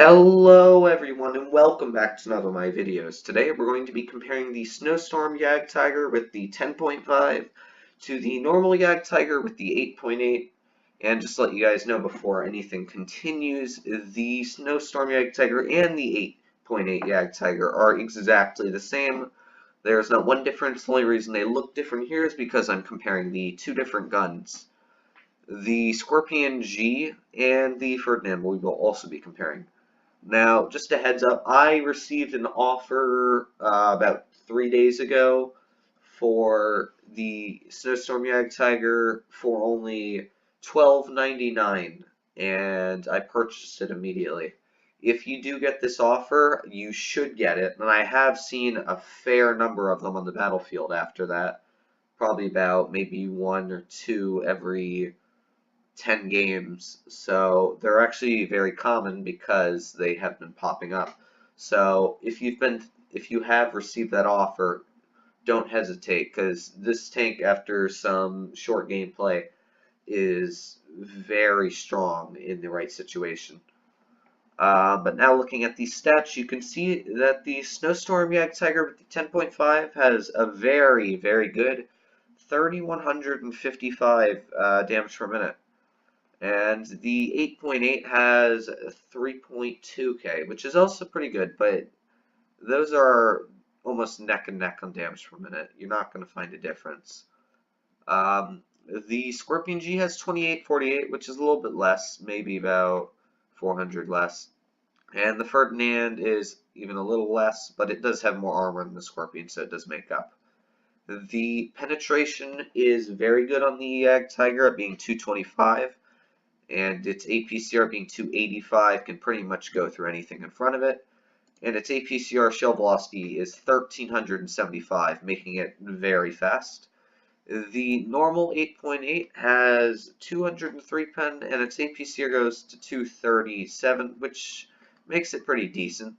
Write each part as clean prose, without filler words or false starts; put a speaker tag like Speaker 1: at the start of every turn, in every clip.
Speaker 1: Hello everyone and welcome back to another of my videos. Today we're going to be comparing the Snowstorm JgTig with the 10.5 to the normal JgTig with the 8.8. And just to let you guys know before anything continues, the Snowstorm JgTig and the 8.8 JgTig are exactly the same. There's not one difference. The only reason they look different here is because I'm comparing the two different guns. The Scorpion G and the Ferdinand we will also be comparing. Now, just a heads up, I received an offer about 3 days ago for the Snowstorm JgTig for only $12.99, and I purchased it immediately. If you do get this offer, you should get it, and I have seen a fair number of them on the battlefield after that. Probably about maybe one or two every 10 games, so they're actually very common because they have been popping up. So if you have received that offer, don't hesitate, because this tank, after some short gameplay, is very strong in the right situation. But now looking at these stats, you can see that the Snowstorm JgTig with the 10.5 has a very, very good 3,155 damage per minute. And the 8.8 has 3.2k, which is also pretty good, but those are almost neck and neck on damage per minute. You're not going to find a difference. The Scorpion G has 2848, which is a little bit less, maybe about 400 less. And the Ferdinand is even a little less, but it does have more armor than the Scorpion, so it does make up. The penetration is very good on the JgTig at being 225. And its APCR being 285 can pretty much go through anything in front of it. And its APCR shell velocity is 1375, making it very fast. The normal 8.8 has 203 pen, and its APCR goes to 237, which makes it pretty decent.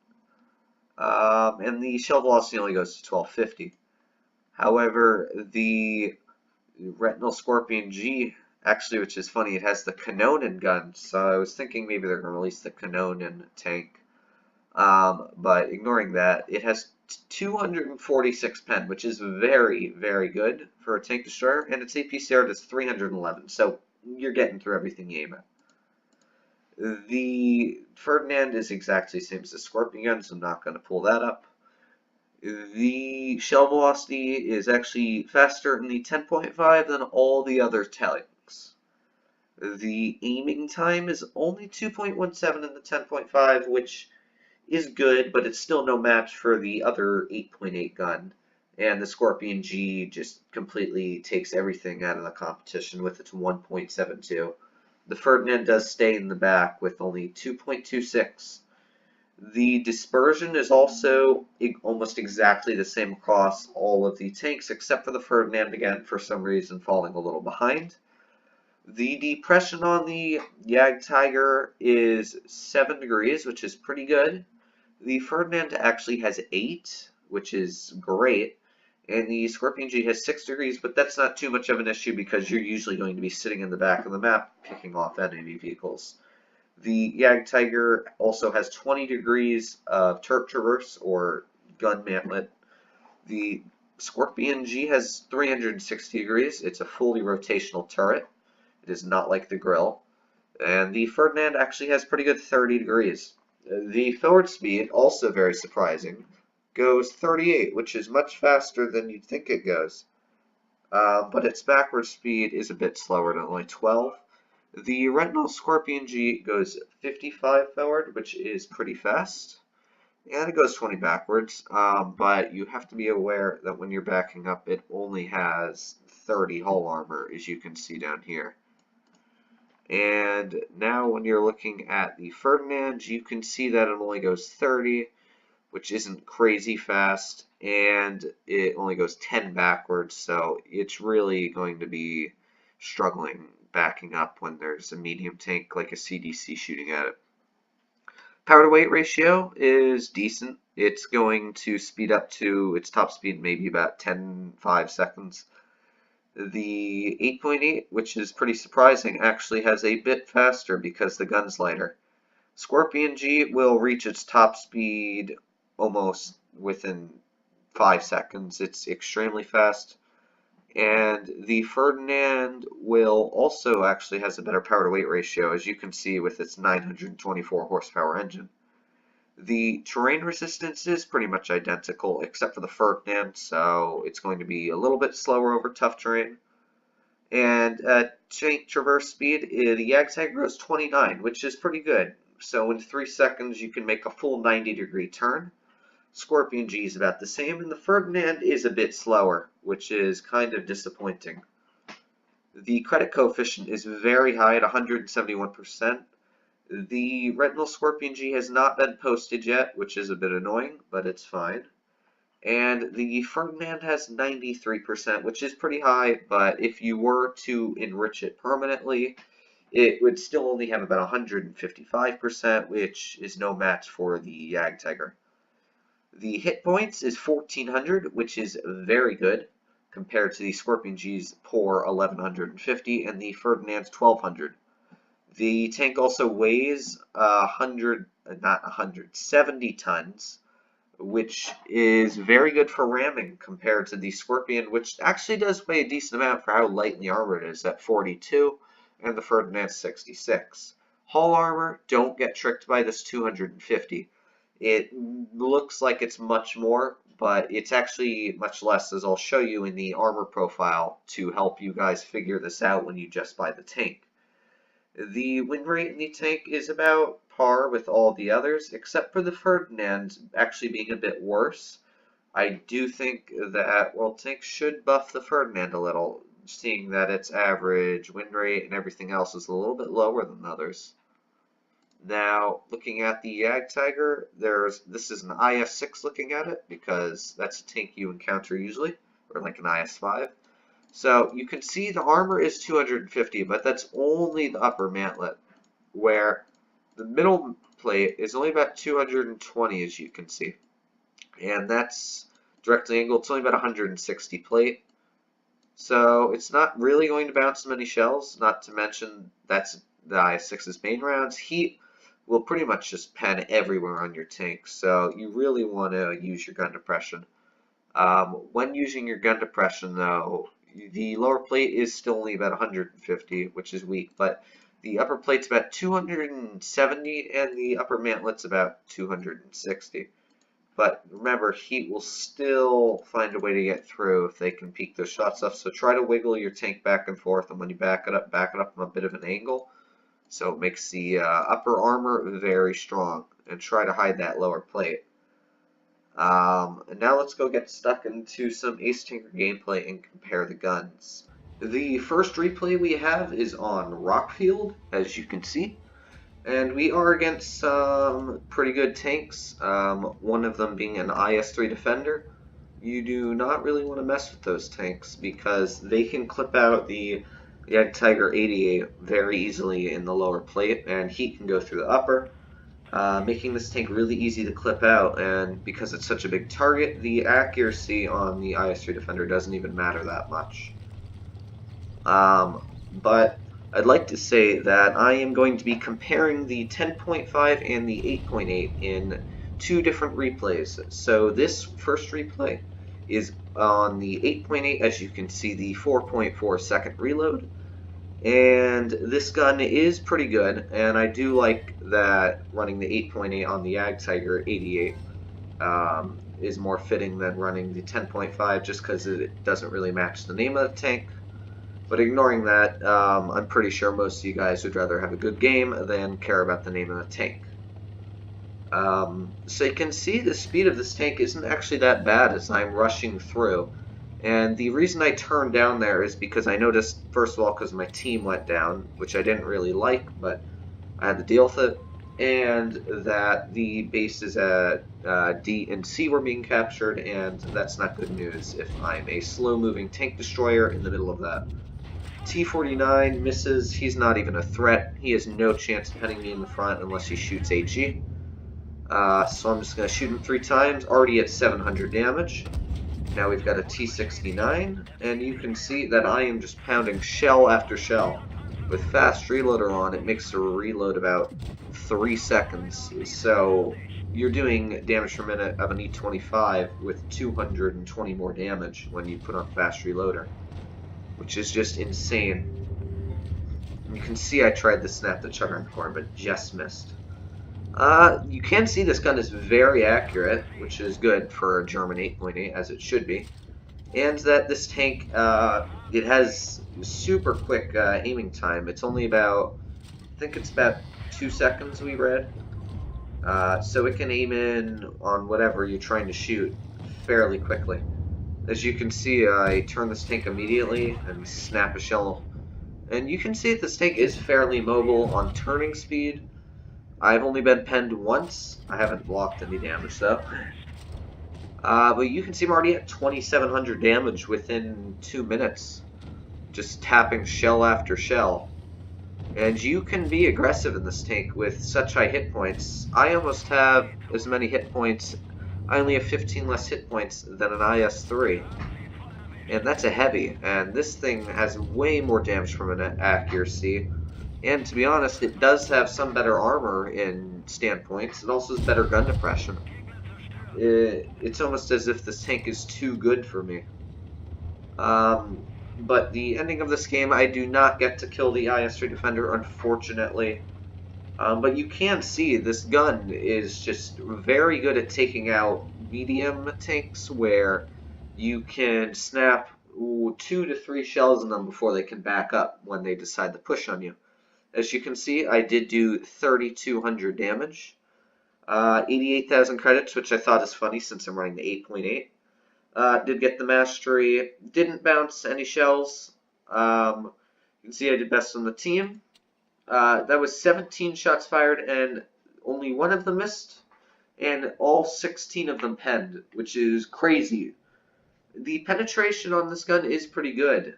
Speaker 1: And the shell velocity only goes to 1250. However, the Retinal Scorpion G, actually, which is funny, it has the Kanonen gun, so I was thinking maybe they're going to release the Kanonen tank. But ignoring that, it has 246 pen, which is very, very good for a tank destroyer, and its APCR does 311, so you're getting through everything you aim at. The Ferdinand is exactly the same as the Scorpion gun, so I'm not going to pull that up. The shell velocity is actually faster in the 10.5 than all the other tanks. The aiming time is only 2.17 in the 10.5, which is good, but it's still no match for the other 8.8 gun. And the Scorpion G just completely takes everything out of the competition with its 1.72. The Ferdinand does stay in the back with only 2.26. The Dispersion is also almost exactly the same across all of the tanks, except for the Ferdinand, again, for some reason falling a little behind. The depression on the JgTig is 7 degrees, which is pretty good. The Ferdinand actually has 8, which is great. And the Scorpion G has 6 degrees, but that's not too much of an issue because you're usually going to be sitting in the back of the map picking off enemy vehicles. The JgTig also has 20 degrees of turret traverse or gun mantlet. The Scorpion G has 360 degrees. It's a fully rotational turret. It is not like the grill. And the Ferdinand actually has pretty good 30 degrees. The forward speed, also very surprising, goes 38, which is much faster than you'd think it goes. But its backward speed is a bit slower, at only 12. The Retinal Scorpion G goes 55 forward, which is pretty fast, and it goes 20 backwards, but you have to be aware that when you're backing up, it only has 30 hull armor, as you can see down here. And now when you're looking at the Ferdinand, you can see that it only goes 30, which isn't crazy fast, and it only goes 10 backwards, so it's really going to be struggling backing up when there's a medium tank like a CDC shooting at it. Power to weight ratio is decent. It's going to speed up to its top speed maybe about 10.5 seconds. The 8.8, which is pretty surprising, actually has a bit faster because the gun's lighter. Scorpion G will reach its top speed almost within 5 seconds. It's extremely fast. And the Ferdinand will also actually has a better power to weight ratio, as you can see with its 924 horsepower engine. The terrain resistance is pretty much identical except for the Ferdinand, so it's going to be a little bit slower over tough terrain. And tank traverse speed, the JgTig is 29, which is pretty good. So in 3 seconds you can make a full 90-degree turn. Scorpion G is about the same, and the Ferdinand is a bit slower, which is kind of disappointing. The credit coefficient is very high at 171%. The Retinal Scorpion G has not been posted yet, which is a bit annoying, but it's fine. And the Ferdinand has 93%, which is pretty high, but if you were to enrich it permanently, it would still only have about 155%, which is no match for the JgTig. The hit points is 1400, which is very good compared to the Scorpion G's poor 1150 and the Ferdinand's 1200. The tank also weighs 70 tons, which is very good for ramming compared to the Scorpion, which actually does weigh a decent amount for how lightly armored it is at 42, and the Ferdinand 66. Hull armor, don't get tricked by this 250. It looks like it's much more, but it's actually much less, as I'll show you in the armor profile to help you guys figure this out when you just buy the tank. The win rate in the tank is about par with all the others, except for the Ferdinand actually being a bit worse. I do think that World Tank should buff the Ferdinand a little, seeing that its average win rate and everything else is a little bit lower than others. Now, looking at the JgTig, this is an IS-6 looking at it, because that's a tank you encounter usually, or like an IS-5. So you can see the armor is 250, but that's only the upper mantlet, where the middle plate is only about 220, as you can see. And that's directly angled. It's only about 160 plate. So it's not really going to bounce many shells, not to mention that's the IS-6's main rounds. Heat will pretty much just pen everywhere on your tank, so you really want to use your gun depression. When using your gun depression, though, the lower plate is still only about 150, which is weak, but the upper plate's about 270, and the upper mantlet's about 260. But remember, heat will still find a way to get through if they can peek their shots off, so try to wiggle your tank back and forth, and when you back it up from a bit of an angle, so it makes the upper armor very strong, and try to hide that lower plate. And now let's go get stuck into some Ace Tinker gameplay and compare the guns. The first replay we have is on Rockville, as you can see, and we are against some pretty good tanks, one of them being an IS-3 Defender. You do not really want to mess with those tanks because they can clip out the JgTig 88 very easily in the lower plate, and heat can go through the upper, making this tank really easy to clip out. And because it's such a big target, the accuracy on the IS-3 Defender doesn't even matter that much. But I'd like to say that I am going to be comparing the 10.5 and the 8.8 in two different replays. So this first replay is on the 8.8, as you can see the 4.4 second reload. And this gun is pretty good, and I do like that running the 8.8 on the JgTig 88 is more fitting than running the 10.5 just because it doesn't really match the name of the tank. But ignoring that, I'm pretty sure most of you guys would rather have a good game than care about the name of the tank. So you can see the speed of this tank isn't actually that bad as I'm rushing through. And the reason I turned down there is because I noticed, first of all, because my team went down, which I didn't really like, but I had to deal with it, and that the bases at D and C were being captured, and that's not good news if I'm a slow-moving tank destroyer in the middle of that. T-49 misses. He's not even a threat. He has no chance of penning me in the front unless he shoots AG. So I'm just going to shoot him 3 times, already at 700 damage. Now we've got a T-69, and you can see that I am just pounding shell after shell. With fast reloader on, it makes the reload about 3 seconds, so you're doing damage per minute of an E25 with 220 more damage when you put on fast reloader, which is just insane. And you can see I tried to snap the chugging corn, but just missed. You can see this gun is very accurate, which is good for a German 8.8, as it should be. And that this tank, it has super quick aiming time. It's only about, I think it's about 2 seconds we read. So it can aim in on whatever you're trying to shoot fairly quickly. As you can see, I turn this tank immediately and snap a shell. And you can see that this tank is fairly mobile on turning speed. I've only been penned once. I haven't blocked any damage though. But you can see I'm already at 2,700 damage within 2 minutes. Just tapping shell after shell. And you can be aggressive in this tank with such high hit points. I almost have as many hit points. I only have 15 less hit points than an IS-3. And that's a heavy. And this thing has way more damage from an accuracy. And to be honest, it does have some better armor in standpoints. It also has better gun depression. It's almost as if this tank is too good for me. But the ending of this game, I do not get to kill the IS-3 Defender, unfortunately. But you can see this gun is just very good at taking out medium tanks where you can snap 2 to 3 shells in them before they can back up when they decide to push on you. As you can see, I did do 3,200 damage. 88,000 credits, which I thought is funny since I'm running the 8.8. Did get the mastery. Didn't bounce any shells. You can see I did best on the team. That was 17 shots fired, and only one of them missed, and all 16 of them penned, which is crazy. The penetration on this gun is pretty good.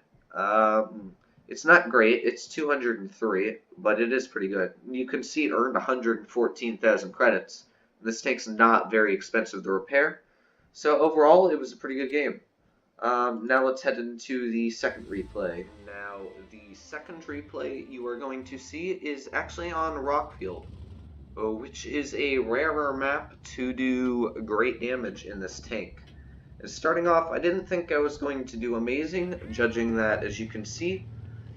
Speaker 1: It's not great. It's 203, but it is pretty good. You can see it earned 114,000 credits. This tank's not very expensive to repair. So overall, it was a pretty good game. Now let's head into the second replay. Now, the second replay you are going to see is actually on Rockville, which is a rarer map to do great damage in this tank. And starting off, I didn't think I was going to do amazing, judging that, as you can see,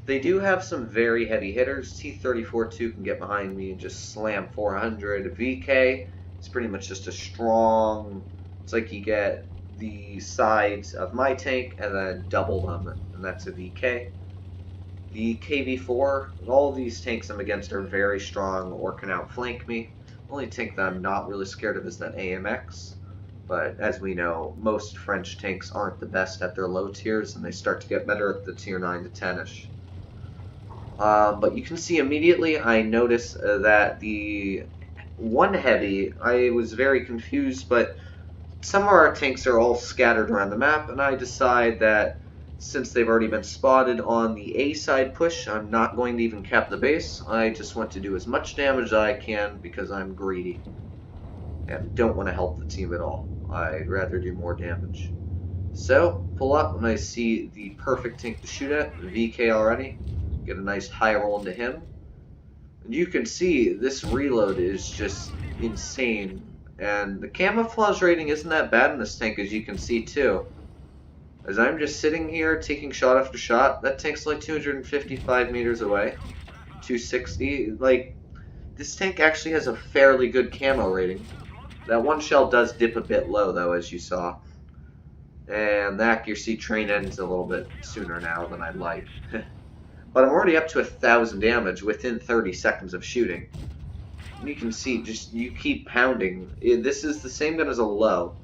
Speaker 1: they do have some very heavy hitters. T-34-2 can get behind me and just slam 400. VK is pretty much just a strong, it's like you get the sides of my tank and then double them, and that's a VK. The KV-4, all of these tanks I'm against are very strong or can outflank me. The only tank that I'm not really scared of is that AMX. But as we know, most French tanks aren't the best at their low tiers, and they start to get better at the tier 9 to 10-ish. But you can see immediately I noticed that the one heavy, I was very confused, but some of our tanks are all scattered around the map, and I decide that since they've already been spotted on the A side push, I'm not going to even cap the base. I just want to do as much damage as I can because I'm greedy and don't want to help the team at all. I'd rather do more damage. So, pull up when I see the perfect tank to shoot at, VK already. Get a nice high roll into him. And you can see this reload is just insane. And the camouflage rating isn't that bad in this tank, as you can see too. As I'm just sitting here taking shot after shot, that tank's like 255 meters away. 260. Like, this tank actually has a fairly good camo rating. That one shell does dip a bit low though, as you saw. And the accuracy train ends a little bit sooner now than I'd like. But I'm already up to 1,000 damage within 30 seconds of shooting. You can see, just you keep pounding. This is the same gun as a low.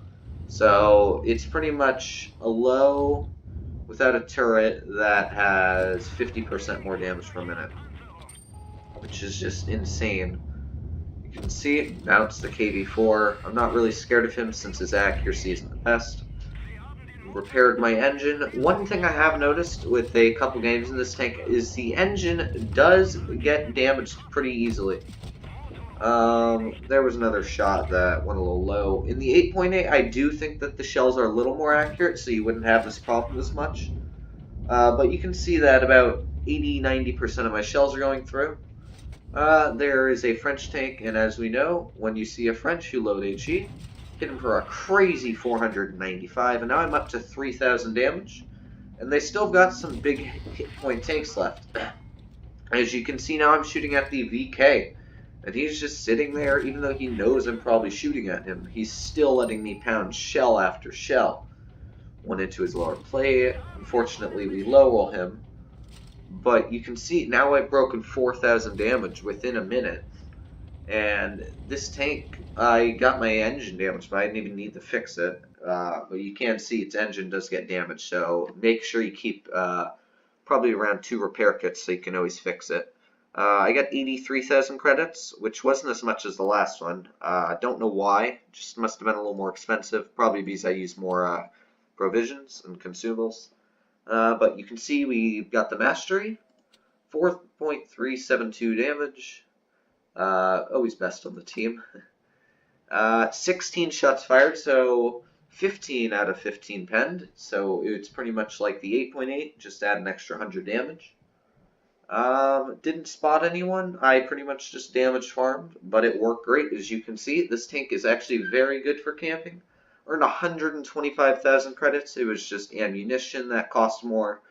Speaker 1: So it's pretty much a low without a turret that has 50% more damage per minute, which is just insane. You can see it bounce the KV-4. I'm not really scared of him since his accuracy isn't the best. Repaired my engine. One thing I have noticed with a couple games in this tank is the engine does get damaged pretty easily. There was another shot that went a little low. In the 8.8, I do think that the shells are a little more accurate, so you wouldn't have this problem as much. But you can see that about 80–90% of my shells are going through. There is a French tank, and as we know, when you see a French, you load HE. Hit him for a crazy 495, and now I'm up to 3,000 damage. And they still got some big hit point tanks left. As you can see now, I'm shooting at the VK. And he's just sitting there, even though he knows I'm probably shooting at him. He's still letting me pound shell after shell. Went into his lower plate. Unfortunately, we low roll him. But you can see, now I've broken 4,000 damage within a minute. And this tank, I got my engine damaged, but I didn't even need to fix it. But you can see its engine does get damaged, so make sure you keep probably around 2 repair kits so you can always fix it. I got 83,000 credits, which wasn't as much as the last one. I don't know why, just must have been a little more expensive, probably because I used more provisions and consumables. But you can see we got the mastery, 4.372 damage. Always best on the team. 16 shots fired, so 15 out of 15 penned, so it's pretty much like the 8.8, just add an extra 100 damage. Didn't spot anyone. I pretty much just damage farmed, but it worked great. As you can see, this tank is actually very good for camping. Earned 125,000 credits. It was just ammunition that cost more.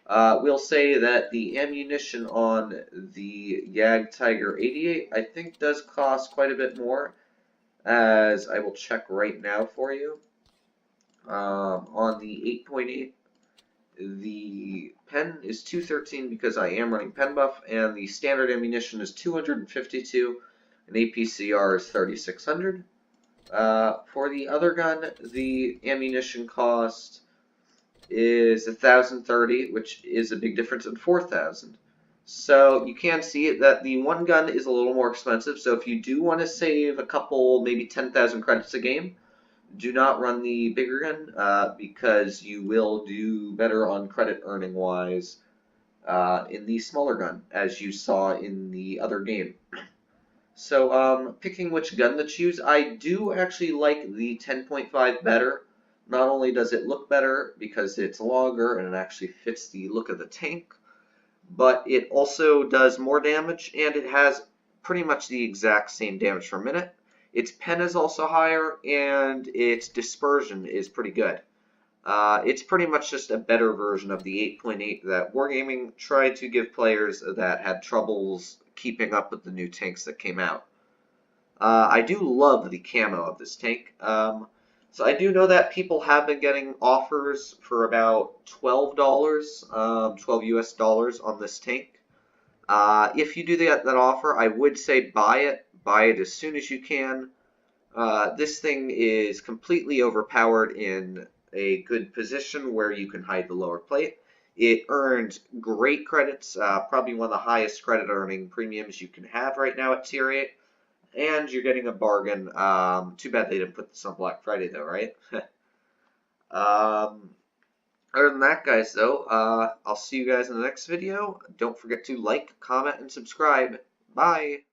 Speaker 1: We'll say that the ammunition on the JgTig 88, I think, does cost quite a bit more, as I will check right now for you. On the 8.8, the pen is 213 because I am running pen buff, and the standard ammunition is 252, and APCR is 3600. For the other gun, the ammunition cost is 1,030, which is a big difference in 4,000. So you can see it that the one gun is a little more expensive. So if you do want to save a couple, maybe 10,000 credits a game, do not run the bigger gun because you will do better on credit earning wise in the smaller gun, as you saw in the other game. So picking which gun to choose, I do actually like the 10.5 better. Not only does it look better because it's longer and it actually fits the look of the tank, but it also does more damage and it has pretty much the exact same damage per minute. Its pen is also higher and its dispersion is pretty good. It's pretty much just a better version of the 8.8 that Wargaming tried to give players that had troubles keeping up with the new tanks that came out. I do love the camo of this tank. So I do know that people have been getting offers for about $12, 12 US dollars on this tank. If you do that offer, I would say buy it. Buy it as soon as you can. This thing is completely overpowered in a good position where you can hide the lower plate. It earned great credits, probably one of the highest credit earning premiums you can have right now at Tier 8. And you're getting a bargain. Too bad they didn't put this on Black Friday though, right? Other than that, guys, though, I'll see you guys in the next video. Don't forget to like, comment, and subscribe. Bye!